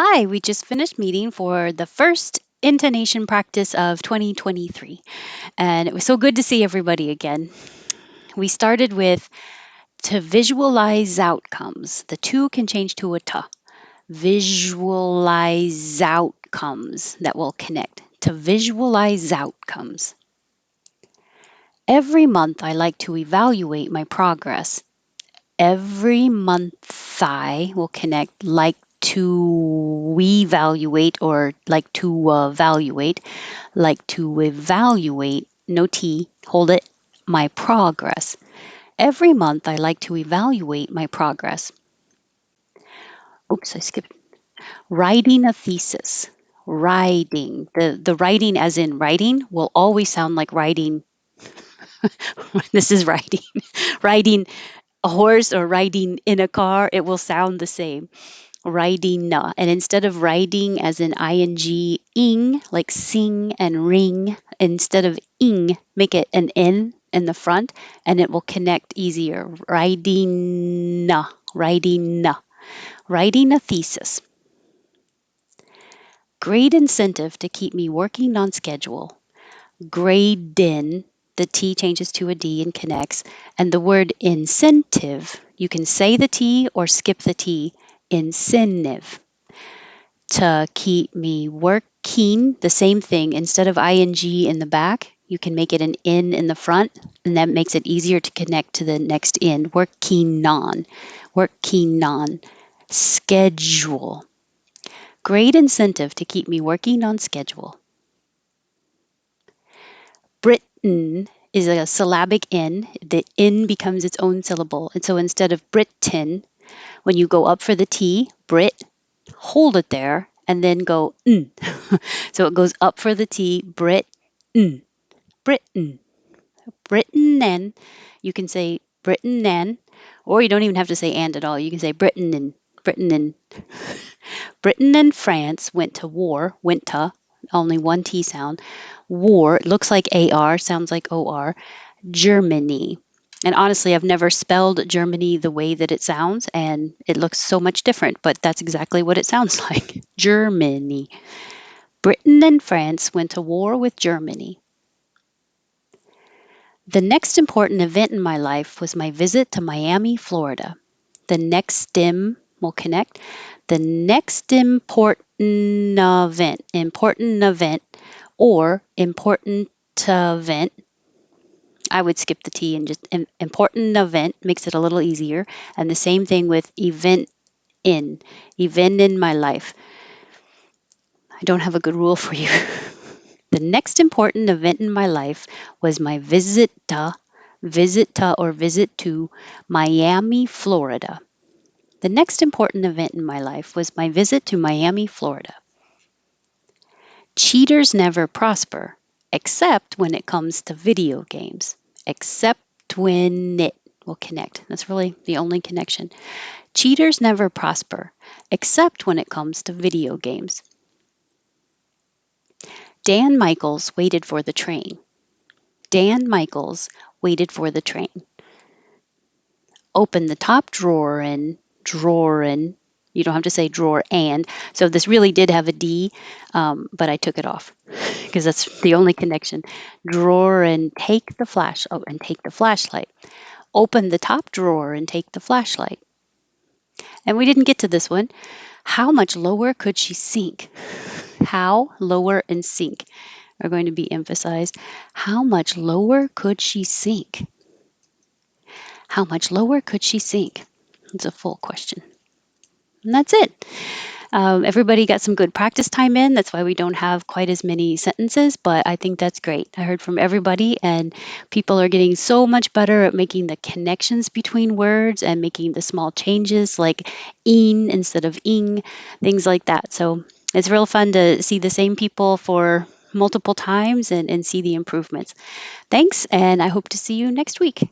Hi, we just finished meeting for the first intonation practice of 2023, and it was so good to see everybody again. We started with to visualize outcomes. The to can change to a t. Visualize outcomes that will connect. To visualize outcomes. Every month, I like to evaluate my progress. Every month I will connect like to evaluate or like to evaluate, no T, hold it, my progress. Every month I like to evaluate my progress. Oops, I skipped. Writing a thesis. Writing. The writing as in writing will always sound like writing. This is writing. Riding a horse or riding in a car, it will sound the same. Riding, and instead of riding as in ing, like sing and ring, instead of ing, make it an n in the front, and it will connect easier. Writing, writing a thesis. Great incentive to keep me working on schedule. Gradin, the T changes to a D and connects. And the word incentive, you can say the T or skip the T. Incentive. To keep me working, the same thing. Instead of ing in the back, you can make it an in the front, and that makes it easier to connect to the next in. Working on. Schedule. Great incentive to keep me working on schedule. Britain is a syllabic N. The N becomes its own syllable. And so instead of Britain, when you go up for the T, Brit, hold it there, and then go N. So it goes up for the T, Britain, Britain, Britain, and you can say Britain and, or you don't even have to say and at all. You can say Britain and Britain and France went to war, went to, only one T sound. War, it looks like AR, sounds like OR. Germany. And honestly, I've never spelled Germany the way that it sounds, and it looks so much different, but that's exactly what it sounds like. Germany. Britain and France went to war with Germany. The next important event in my life was my visit to Miami, Florida. The next stem will connect. The next important event, or important event. I would skip the T and just important event makes it a little easier. And the same thing with event in my life. I don't have a good rule for you. The next important event in my life was my visit to Miami, Florida. The next important event in my life was my visit to Miami, Florida. Cheaters never prosper, except when it comes to video games. Except when it will connect. That's really the only connection. Cheaters never prosper, except when it comes to video games. Dan Michaels waited for the train. Dan Michaels waited for the train. Open the top drawer in. You don't have to say drawer and. So this really did have a D, but I took it off because that's the only connection. Drawer and take the flashlight. Open the top drawer and take the flashlight. And we didn't get to this one. How much lower could she sink? How, lower, and sink are going to be emphasized. How much lower could she sink? How much lower could she sink? It's a full question. And that's it. Everybody got some good practice time in. That's why we don't have quite as many sentences, but I think that's great. I heard from everybody, and people are getting so much better at making the connections between words and making the small changes like in instead of ing, things like that. So it's real fun to see the same people for multiple times and see the improvements. Thanks, and I hope to see you next week.